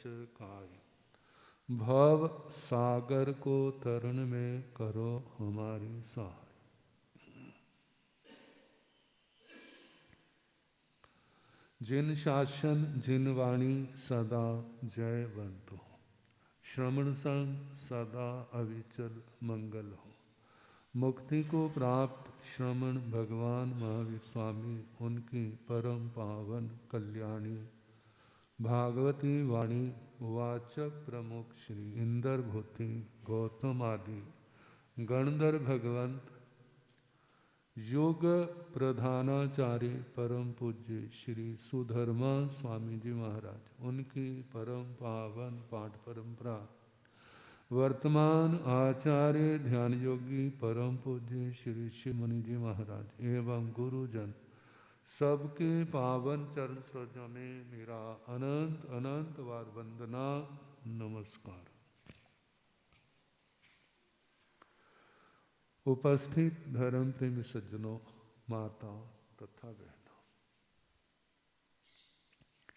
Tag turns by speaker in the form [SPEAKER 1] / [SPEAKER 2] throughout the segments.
[SPEAKER 1] काय। भव सागर को तरण में करो हमारी सहाय। जिन शासन जिन वाणी सदा जयवंत हो। श्रवण संग सदा अविचल मंगल हो। मुक्ति को प्राप्त श्रमण भगवान महावीर स्वामी उनकी परम पावन कल्याणी भागवती वाणी वाचक प्रमुख श्री इंदर भूति गौतम आदि गणधर भगवंत योग प्रधानाचार्य परम पूज्य श्री सुधर्मा स्वामी जी महाराज उनकी परम पावन पाठ परंपरा वर्तमान आचार्य ध्यान योगी परम पूज्य श्री शिव मुनि जी महाराज एवं गुरुजन सबके पावन चरण सरोजों में मेरा अनंत अनंत बार वंदना नमस्कार। उपस्थित धर्म प्रेमी सज्जनों, माता तथा बहनों,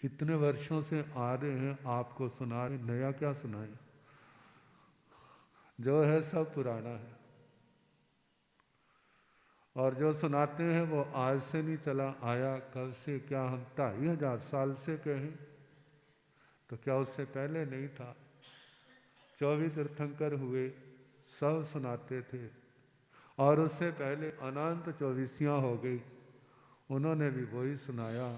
[SPEAKER 1] इतने वर्षों से आ रहे हैं, आपको सुना रहे, नया क्या सुनाए, जो है सब पुराना है। और जो सुनाते हैं वो आज से नहीं चला आया, कल से क्या हम 2500 साल से कहें तो क्या उससे पहले नहीं था। 24 तीर्थंकर हुए, सब सुनाते थे, और उससे पहले अनंत 24 हो गई, उन्होंने भी वही सुनाया।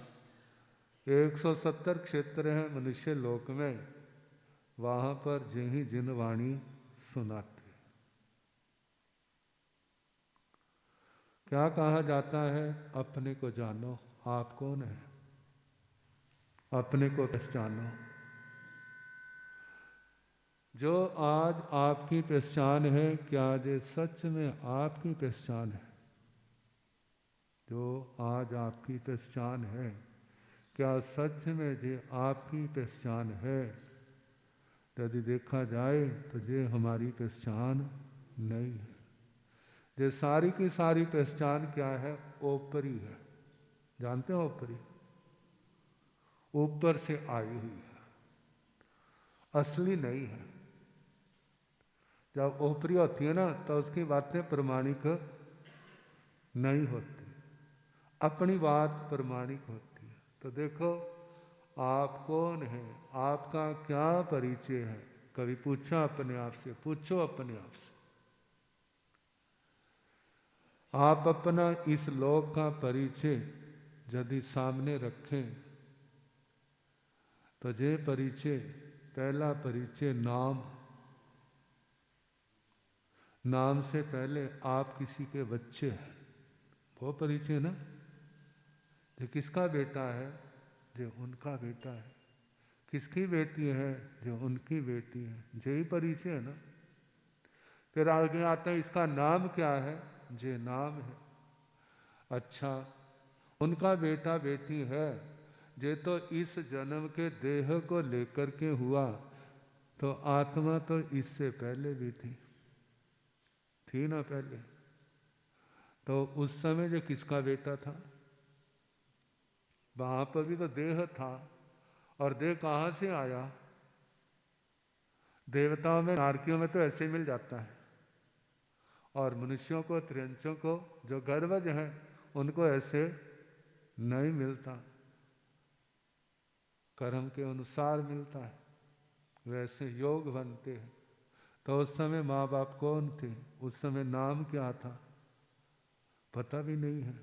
[SPEAKER 1] 170 क्षेत्र हैं मनुष्य लोक में, वहाँ पर जिन्हीं जिन वाणी सुनाते। क्या कहा जाता है, अपने को जानो, आप कौन है, अपने को पहचानो। जो आज आपकी पहचान है, क्या ये सच में आपकी पहचान है? जो आज आपकी पहचान है, क्या सच में ये आपकी पहचान है? यदि देखा जाए तो ये हमारी पहचान नहीं है। ये सारी की सारी पहचान क्या है? ओपरी है। जानते हो ओपरी? ऊपर से आई हुई है, असली नहीं है। जब ओपरी होती है ना तो उसकी बातें प्रमाणिक नहीं होती, अपनी बात प्रमाणिक होती है। तो देखो आप कौन है, आपका क्या परिचय है? कभी पूछा अपने आप से? पूछो अपने आप से। आप अपना इस लोक का परिचय यदि सामने रखें तो ये परिचय, पहला परिचय नाम। नाम से पहले आप किसी के बच्चे हैं, वो परिचय ना। जो किसका बेटा है, जो उनका बेटा है। किसकी बेटी है, जो उनकी बेटी है। यही परिचय है ना। फिर आगे आता है, इसका नाम क्या है, जे नाम है। अच्छा, उनका बेटा बेटी है, जे तो इस जन्म के देह को लेकर के हुआ, तो आत्मा तो इससे पहले भी थी ना पहले। तो उस समय जो किसका बेटा था, वहां पर भी तो देह था। और देह कहाँ से आया? देवताओं में, नारकियों में तो ऐसे मिल जाता है, और मनुष्यों को, त्रियंचों को, जो गर्भज हैं, उनको ऐसे नहीं मिलता, कर्म के अनुसार मिलता है, वैसे योग बनते हैं। तो उस समय माँ बाप कौन थे, उस समय नाम क्या था, पता भी नहीं है।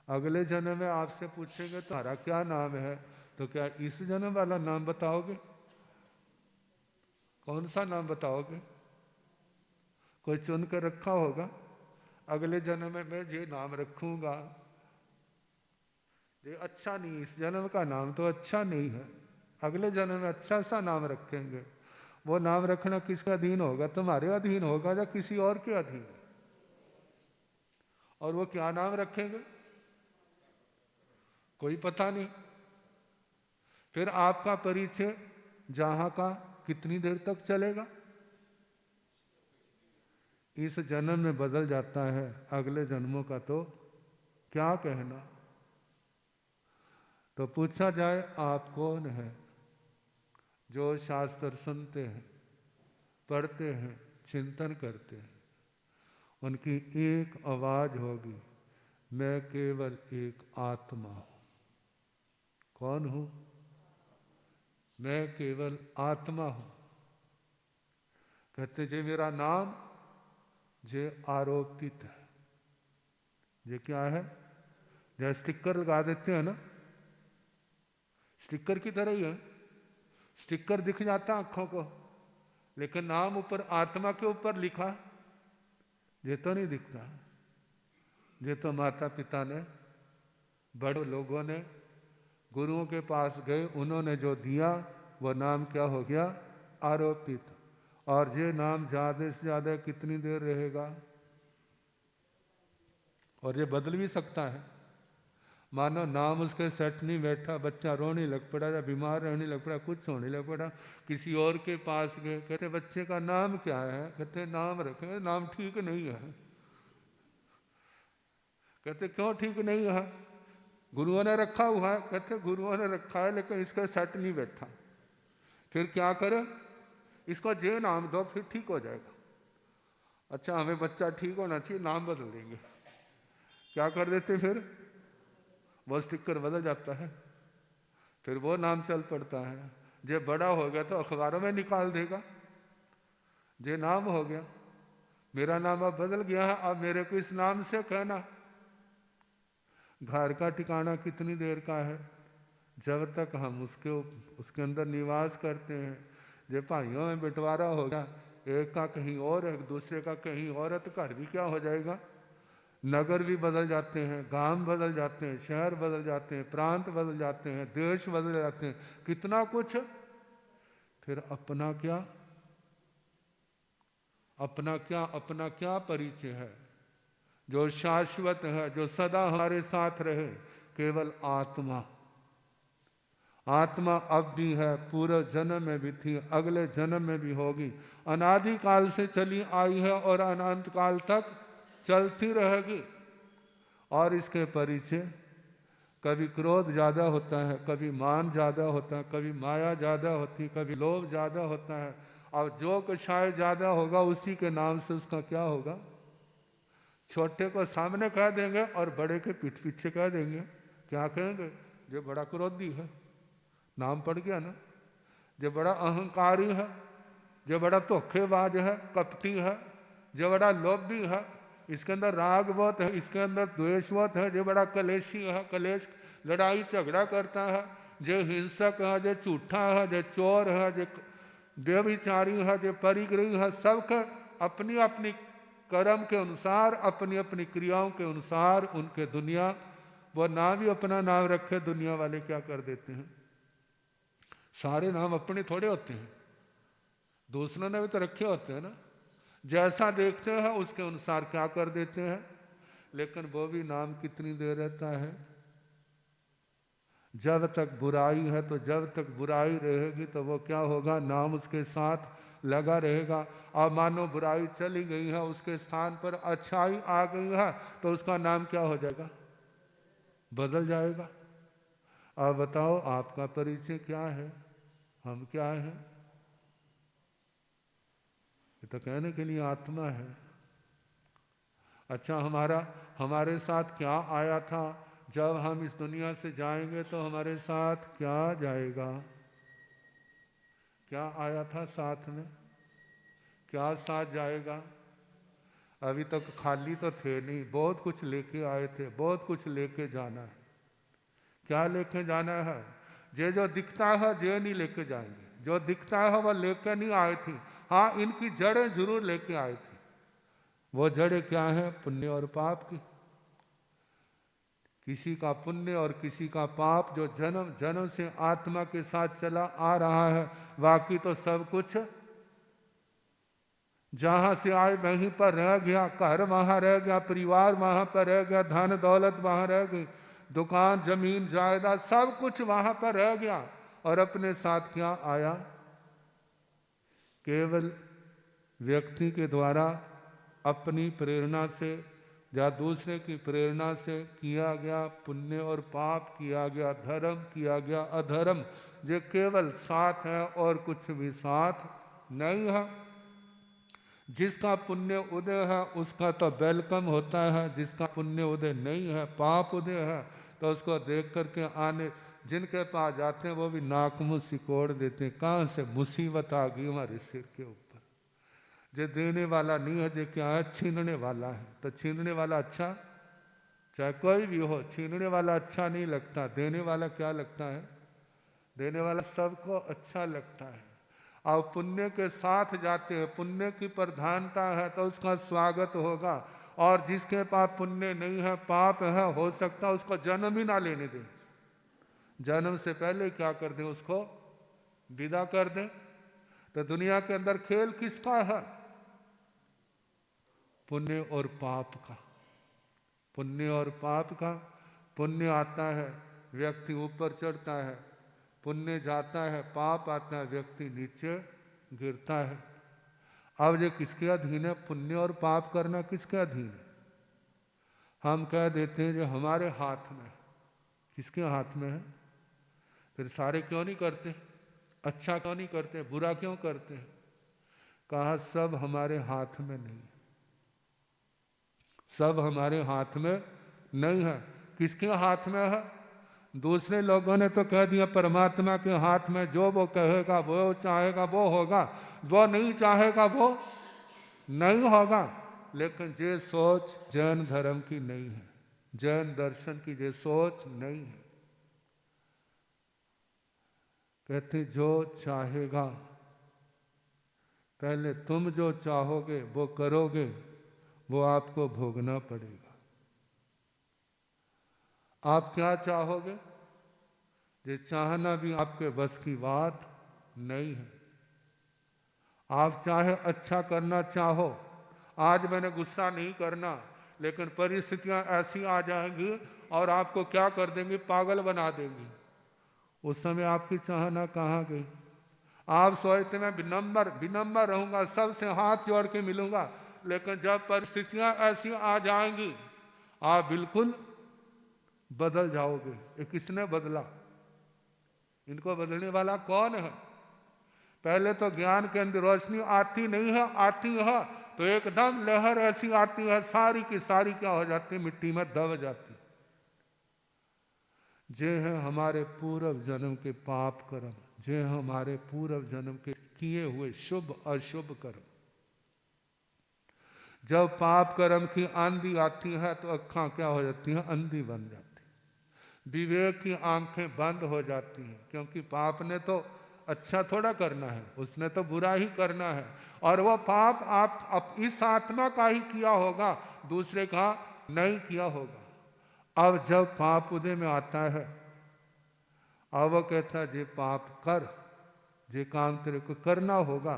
[SPEAKER 1] अगले जन्म में आपसे पूछेंगे तुम्हारा क्या नाम है, तो क्या इस जन्म वाला नाम बताओगे? कौन सा नाम बताओगे? कोई चुन कर रखा होगा, अगले जन्म में मैं ये नाम रखूंगा। ये अच्छा नहीं, इस जन्म का नाम तो अच्छा नहीं है, अगले जन्म में अच्छा सा नाम रखेंगे। वो नाम रखना किसके अधीन होगा? तुम्हारे अधीन होगा या किसी और के अधीन? और वो क्या नाम रखेंगे, कोई पता नहीं। फिर आपका परिचय जहां का कितनी देर तक चलेगा? इस जन्म में बदल जाता है, अगले जन्मों का तो क्या कहना। तो पूछा जाए आप कौन है, जो शास्त्र सुनते हैं, पढ़ते हैं, चिंतन करते हैं, उनकी एक आवाज होगी, मैं केवल एक आत्मा हूं। कौन हूं? मैं केवल आत्मा हूं। कहते जे मेरा नाम जे आरोपित है। ये क्या है? जैसे स्टिकर लगा देते हैं ना, स्टिकर की तरह ही है। स्टिकर दिख जाता आंखों को, लेकिन नाम ऊपर आत्मा के ऊपर लिखा ये तो नहीं दिखता। ये तो माता पिता ने, बड़े लोगों ने, गुरुओं के पास गए, उन्होंने जो दिया वो नाम क्या हो गया? आरोपित। और ये नाम ज्यादा से ज्यादा कितनी देर रहेगा? और ये बदल भी सकता है। मानो नाम उसके सेट नहीं बैठा, बच्चा रोने लग पड़ा या बीमार रहने लग पड़ा, कुछ होने लग पड़ा, किसी और के पास गए, कहते बच्चे का नाम क्या है? कहते नाम रखे, नाम ठीक नहीं है। कहते क्यों ठीक नहीं है? गुरुओं ने रखा हुआ है। कहते गुरुओं ने रखा है लेकिन इसका सेट नहीं बैठा। फिर क्या करें? इसको जे नाम दो, फिर ठीक हो जाएगा। अच्छा, हमें बच्चा ठीक होना चाहिए, नाम बदल देंगे। क्या कर देते फिर? वो स्टिकर बदल जाता है, फिर वो नाम चल पड़ता है। जे बड़ा हो गया तो अखबारों में निकाल देगा, जे नाम हो गया। मेरा नाम अब बदल गया है, अब मेरे को इस नाम से कहना। घर का ठिकाना कितनी देर का है? जब तक हम उसके अंदर निवास करते हैं। जब भाइयों में बंटवारा हो गया, एक का कहीं और, एक दूसरे का कहीं और, तो घर भी क्या हो जाएगा? नगर भी बदल जाते हैं, गांव बदल जाते हैं, शहर बदल जाते हैं, प्रांत बदल जाते हैं, देश बदल जाते हैं, कितना कुछ। फिर अपना क्या? अपना क्या परिचय है? जो शाश्वत है, जो सदा हमारे साथ रहे, केवल आत्मा। आत्मा अब भी है, पूरे जन्म में भी थी, अगले जन्म में भी होगी, अनादि काल से चली आई है और अनंत काल तक चलती रहेगी। और इसके परिचय, कभी क्रोध ज्यादा होता है, कभी मान ज्यादा होता है, कभी माया ज्यादा होती है, कभी लोभ ज्यादा होता है। और जो कषाय ज्यादा होगा उसी के नाम से उसका क्या होगा? छोटे को सामने कह देंगे और बड़े के पीठ पीछे कह देंगे। क्या कहेंगे? जो बड़ा क्रोधी है, नाम पड़ गया ना। जो बड़ा अहंकारी है, जो बड़ा धोखेबाज है, कपटी है, जो बड़ा लोभी है, इसके अंदर राग बहुत है, इसके अंदर द्वेष बहुत है, जो बड़ा कलेशी है, कलेश लड़ाई झगड़ा करता है, जो हिंसक है, जो झूठा है, जो चोर है, जो व्यभिचारी है, जो परिग्रही है, सबका अपनी अपनी कर्म के अनुसार, अपनी अपनी क्रियाओं के अनुसार उनके दुनिया, वो नाम भी अपना नाम रखे। दुनिया वाले क्या कर देते हैं? सारे नाम अपने थोड़े होते हैं, दूसरों ने भी तो रखे होते हैं ना। जैसा देखते हैं उसके अनुसार क्या कर देते हैं। लेकिन वो भी नाम कितनी देर रहता है? जब तक बुराई है, तो जब तक बुराई रहेगी तो वो क्या होगा? नाम उसके साथ लगा रहेगा। और मानो बुराई चली गई है, उसके स्थान पर अच्छाई आ गई है, तो उसका नाम क्या हो जाएगा? बदल जाएगा। अब बताओ आपका परिचय क्या है? हम क्या है? ये तो कहने के लिए आत्मा है। अच्छा, हमारे साथ क्या आया था? जब हम इस दुनिया से जाएंगे तो हमारे साथ क्या जाएगा? क्या आया था साथ में? क्या साथ जाएगा? अभी तक खाली तो थे नहीं, बहुत कुछ लेके आए थे, बहुत कुछ लेके जाना है। क्या लेके जाना है? जो दिखता है जो नहीं लेके जाएंगे। जो दिखता है वह लेके नहीं आए थे। हाँ, इनकी जड़ें जरूर लेके आए थे। वो जड़ें क्या है? पुण्य और पाप की। किसी का पुण्य और किसी का पाप, जो जन्म जन्म से आत्मा के साथ चला आ रहा है। बाकी तो सब कुछ जहां से आए वहीं पर रह गया। घर वहां रह गया, परिवार वहां पर रह गया, धन दौलत वहां रह गई, दुकान जमीन जायदाद सब कुछ वहां पर रह गया। और अपने साथ क्या आया? केवल व्यक्ति के द्वारा अपनी प्रेरणा से या दूसरे की प्रेरणा से किया गया पुण्य और पाप, किया गया धर्म, किया गया अधर्म, जो केवल साथ है और कुछ भी साथ नहीं है। जिसका पुण्य उदय है उसका तो वेलकम होता है, जिसका पुण्य उदय नहीं है, पाप उदय है, तो उसको देख करके आने जिनके पास जाते हैं वो भी नाक मुँह सिकोड़ देते हैं, कहाँ से मुसीबत आ गई हमारे सिर के ऊपर। जो देने वाला नहीं है, जो क्या है, छीनने वाला है। तो छीनने वाला अच्छा, चाहे कोई भी हो, छीनने वाला अच्छा नहीं लगता, देने वाला क्या लगता है, देने वाला सबको अच्छा लगता है। और पुण्य के साथ जाते हैं, पुण्य की प्रधानता है तो उसका स्वागत होगा। और जिसके पास पुण्य नहीं है, पाप है, हो सकता है उसको जन्म ही ना लेने दें, जन्म से पहले क्या कर दें, उसको विदा कर दें। तो दुनिया के अंदर खेल किसका है, पुण्य और पाप का, पुण्य और पाप का। पुण्य आता है व्यक्ति ऊपर चढ़ता है, पुण्य जाता है, पाप आता है, व्यक्ति नीचे गिरता है। अब ये किसके अधीन है, पुण्य और पाप करना किसके अधीन है? हम कह देते हैं जो हमारे हाथ में। किसके हाथ में है? फिर सारे क्यों नहीं करते, अच्छा क्यों नहीं करते, बुरा क्यों करते हैं? कहा सब हमारे हाथ में नहीं, सब हमारे हाथ में नहीं है। किसके हाथ में है? दूसरे लोगों ने तो कह दिया परमात्मा के हाथ में, जो वो कहेगा, वो चाहेगा वो होगा, वो नहीं चाहेगा वो नहीं होगा। लेकिन ये सोच जैन धर्म की नहीं है, जैन दर्शन की ये सोच नहीं है। कहते जो चाहेगा, पहले तुम जो चाहोगे वो करोगे, वो आपको भोगना पड़ेगा। आप क्या चाहोगे, ये चाहना भी आपके बस की बात नहीं है। आप चाहे अच्छा करना चाहो, आज मैंने गुस्सा नहीं करना, लेकिन परिस्थितियां ऐसी आ जाएंगी और आपको क्या कर देंगी, पागल बना देंगी। उस समय आपकी चाहना कहाँ गई? आप सोचते मैं विनम्र रहूंगा, सबसे हाथ जोड़ के मिलूंगा, लेकिन जब परिस्थितियां ऐसी आ जाएंगी आप बिल्कुल बदल जाओगे। ये किसने बदला? इनको बदलने वाला कौन है? पहले तो ज्ञान के अंदर रोशनी आती नहीं है, आती है तो एकदम लहर ऐसी आती है, सारी की सारी क्या हो जाती है, मिट्टी में दब जाती। जे है हमारे पूर्व जन्म के पाप कर्म, जे हमारे पूर्व जन्म के किए हुए शुभ अशुभ कर्म। जब पाप कर्म की आंधी आती है तो अक्खां क्या हो जाती हैं, अंधी बन जाती, विवेक की आंखें बंद हो जाती हैं। क्योंकि पाप ने तो अच्छा थोड़ा करना है, उसने तो बुरा ही करना है, और वो पाप आप इस आत्मा का ही किया होगा, दूसरे का नहीं किया होगा। अब जब पाप उदय में आता है, अब वो कहता है जे पाप कर, जे काम तेरे को करना होगा।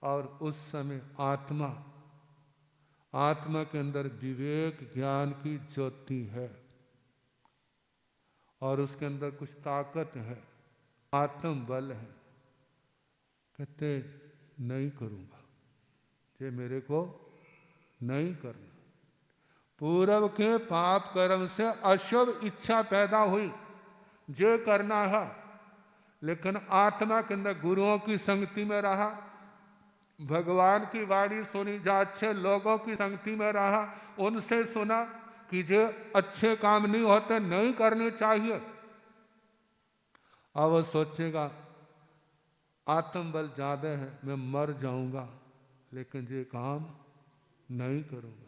[SPEAKER 1] और उस समय आत्मा के अंदर विवेक ज्ञान की ज्योति है और उसके अंदर कुछ ताकत है, आत्म बल है। कहते नहीं करूंगा, ये मेरे को नहीं करना। पूर्व के पाप कर्म से अशुभ इच्छा पैदा हुई, जो करना है, लेकिन आत्मा के अंदर गुरुओं की संगति में रहा, भगवान की वाणी सुनी, जो अच्छे लोगों की संगति में रहा, उनसे सुना कि जो अच्छे काम नहीं होते नहीं करने चाहिए। अब वो सोचेगा आत्म बल ज्यादा है, मैं मर जाऊंगा, लेकिन ये काम नहीं करूंगा।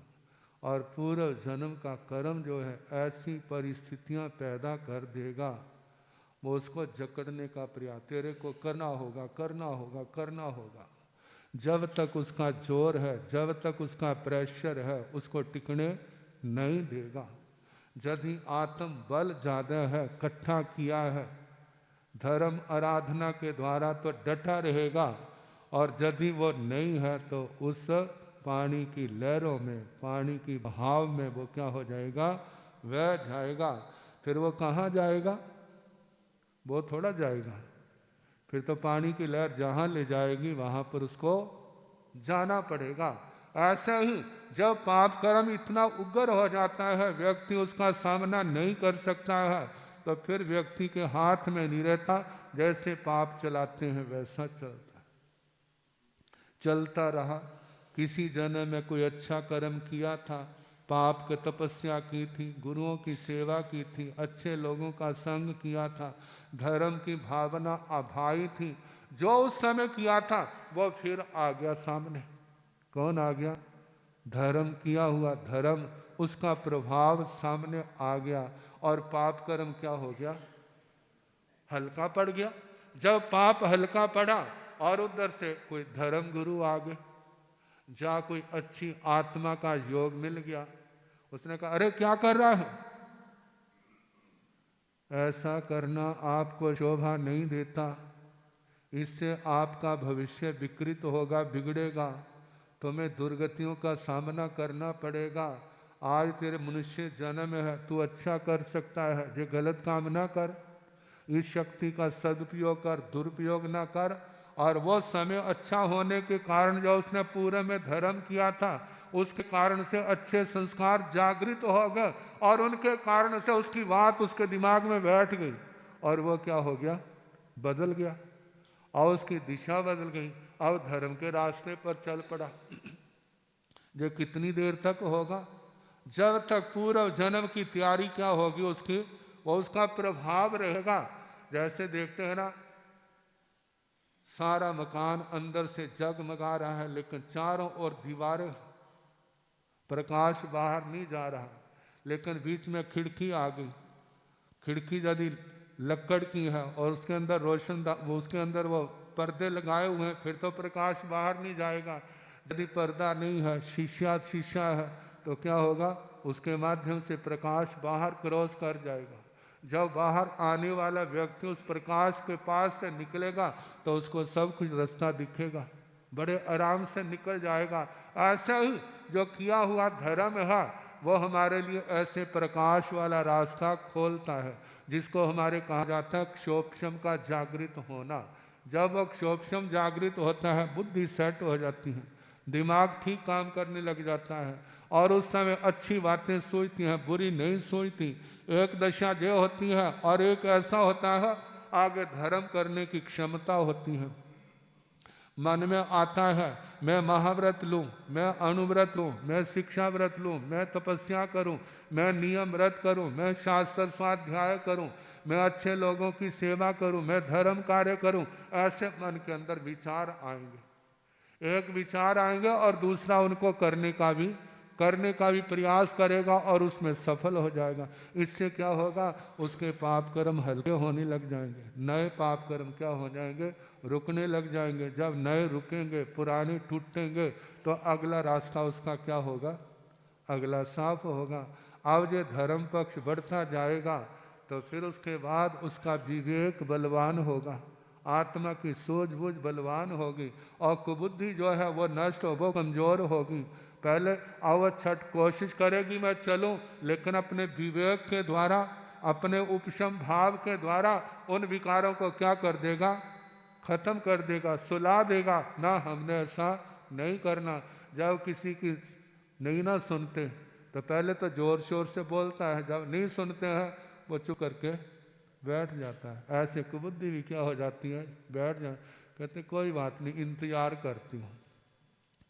[SPEAKER 1] और पूर्व जन्म का कर्म जो है ऐसी परिस्थितियां पैदा कर देगा, वो उसको जकड़ने का प्रयास, तेरे को करना होगा, करना होगा, करना होगा। जब तक उसका जोर है, जब तक उसका प्रेशर है, उसको टिकने नहीं देगा। यदि आत्म बल ज्यादा है, इकट्ठा किया है, धर्म आराधना के द्वारा तो डटा रहेगा, और यदि वो नहीं है तो उस पानी की लहरों में, पानी की बहाव में वो क्या हो जाएगा, वह जाएगा। फिर वो कहाँ जाएगा? वो थोड़ा जाएगा, फिर तो पानी की लहर जहाँ ले जाएगी वहाँ पर उसको जाना पड़ेगा। ऐसा ही जब पाप कर्म इतना उग्र हो जाता है, व्यक्ति उसका सामना नहीं कर सकता है, तो फिर व्यक्ति के हाथ में नहीं रहता, जैसे पाप चलाते हैं वैसा चलता, चलता रहा। किसी जन्म में कोई अच्छा कर्म किया था, पाप की तपस्या की थी, गुरुओं की सेवा की थी, अच्छे लोगों का संग किया था, धर्म की भावना अभाई थी, जो उस समय किया था वो फिर आ गया सामने। कौन आ गया? धर्म किया हुआ धर्म, उसका प्रभाव सामने आ गया और पाप कर्म क्या हो गया? हल्का पड़ गया। जब पाप हल्का पड़ा और उधर से कोई धर्म गुरु आ गए, जा कोई अच्छी आत्मा का योग मिल गया, उसने कहा अरे क्या कर रहा है? ऐसा करना आपको शोभा नहीं देता, इससे आपका भविष्य विकृत होगा, बिगड़ेगा, तुम्हें दुर्गतियों का सामना करना पड़ेगा। आज तेरे मनुष्य जन्म है, तू अच्छा कर सकता है, ये गलत काम ना कर, इस शक्ति का सदुपयोग कर, दुरुपयोग ना कर। और वो समय अच्छा होने के कारण जो उसने पूरे में धर्म किया था, उसके कारण से अच्छे संस्कार जागृत हो गए और उनके कारण से उसकी बात उसके दिमाग में बैठ गई और वो क्या हो गया? बदल गया और उसकी दिशा बदल गई, अब धर्म के रास्ते पर चल पड़ा। जो कितनी देर तक होगा? जब तक पूर्व जन्म की तैयारी क्या होगी उसकी, वो उसका प्रभाव रहेगा। जैसे देखते हैं ना, सारा मकान अंदर से जगमगा रहा है लेकिन चारों ओर दीवारें, प्रकाश बाहर नहीं जा रहा, लेकिन बीच में खिड़की आ गई। खिड़की यदि लकड़ की है और उसके अंदर उसके अंदर वो पर्दे लगाए हुए हैं, फिर तो प्रकाश बाहर नहीं जाएगा। यदि पर्दा नहीं है, शीशा है, तो क्या होगा? उसके माध्यम से प्रकाश बाहर क्रॉस कर जाएगा। जब बाहर आने वाला व्यक्ति उस प्रकाश के पास से निकलेगा तो उसको सब कुछ रास्ता दिखेगा, बड़े आराम से निकल जाएगा। ऐसा ही जो किया हुआ धर्म है वो हमारे लिए ऐसे प्रकाश वाला रास्ता खोलता है, जिसको हमारे कहा जाता है क्षोभक्षम का जागृत होना। जब वो क्षोभक्षम जागृत होता है, बुद्धि सेट हो जाती है, दिमाग ठीक काम करने लग जाता है और उस समय अच्छी बातें सोचती हैं, बुरी नहीं सोचती। एक दशा ये होती है और एक ऐसा होता है आगे धर्म करने की क्षमता होती है। मन में आता है मैं महाव्रत लूँ, मैं अनुव्रत लूँ, मैं शिक्षा व्रत लूँ, मैं तपस्या करूँ, मैं नियम व्रत करूँ, मैं शास्त्र स्वाध्याय करूँ, मैं अच्छे लोगों की सेवा करूँ, मैं धर्म कार्य करूँ। ऐसे मन के अंदर विचार आएंगे, एक विचार आएंगे और दूसरा उनको करने का भी प्रयास करेगा और उसमें सफल हो जाएगा। इससे क्या होगा? उसके पाप कर्म हल्के होने लग जाएंगे, नए पाप कर्म क्या हो जाएंगे? रुकने लग जाएंगे। जब नए रुकेंगे, पुराने टूटेंगे, तो अगला रास्ता उसका क्या होगा? अगला साफ होगा। अब जो धर्म पक्ष बढ़ता जाएगा तो फिर उसके बाद उसका विवेक बलवान होगा, आत्मा की सूझबूझ बलवान होगी और कुबुद्धि जो है वो नष्ट हो, वो कमजोर होगी। पहले अवछट कोशिश करेगी मैं चलूं, लेकिन अपने विवेक के द्वारा, अपने उपशम भाव के द्वारा उन विकारों को क्या कर देगा? खत्म कर देगा, सुला देगा। ना, हमने ऐसा नहीं करना। जब किसी की नहीं ना सुनते तो पहले तो जोर शोर से बोलता है, जब नहीं सुनते हैं वो चुप करके बैठ जाता है। ऐसे कुबुद्धि भी क्या हो जाती है? बैठ जा, कहते कोई बात नहीं, इंतजार करती हूँ,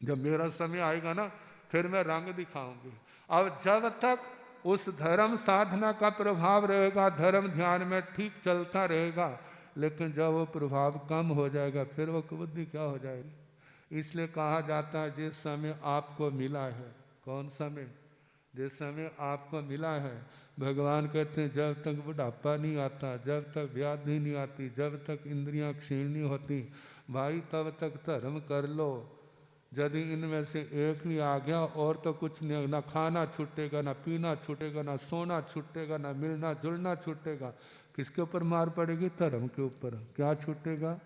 [SPEAKER 1] जब मेरा समय आएगा ना फिर मैं रंग दिखाऊंगी। अब जब तक उस धर्म साधना का प्रभाव रहेगा, धर्म ध्यान में ठीक चलता रहेगा, लेकिन जब वो प्रभाव कम हो जाएगा फिर वो कुबुद्धि क्या हो जाएगी। इसलिए कहा जाता है जिस समय आपको मिला है, कौन समय? जिस समय आपको मिला है, भगवान कहते हैं जब तक बुढ़ापा नहीं आता, जब तक व्याधि नहीं आती, जब तक इंद्रियां क्षीण नहीं होती, भाई तब तक धर्म कर लो। यदि इनमें से एक भी आ गया और तो कुछ नहीं, ना खाना छूटेगा, ना पीना छूटेगा, ना सोना छूटेगा, ना मिलना जुलना छूटेगा। किसके ऊपर मार पड़ेगी? धर्म के ऊपर। क्या छूटेगा?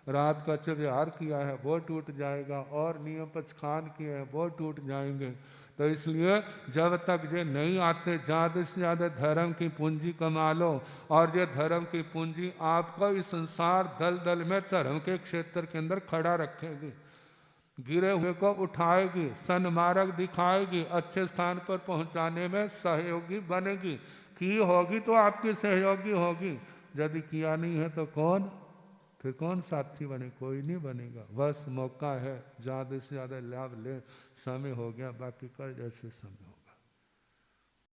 [SPEAKER 1] रात का जो व्यवहार किया है वो टूट जाएगा और नियम पचखान किए हैं वो टूट जाएंगे। तो इसलिए जब तक ये नहीं आते, ज़्यादा से ज़्यादा धर्म की पूंजी कमा लो और ये धर्म की पूंजी आपको इस संसार दल दल में धर्म के क्षेत्र के अंदर खड़ा रखेगी, गिरे हुए को उठाएगी, सन्मार्ग दिखाएगी, अच्छे स्थान पर पहुंचाने में सहयोगी बनेगी। की होगी तो आपकी सहयोगी होगी, यदि किया नहीं है तो कौन, फिर कौन साथी बने? कोई नहीं बनेगा। बस मौका है, ज़्यादा से ज़्यादा लाभ ले। समय हो गया, बाकी कल जैसे समय होगा।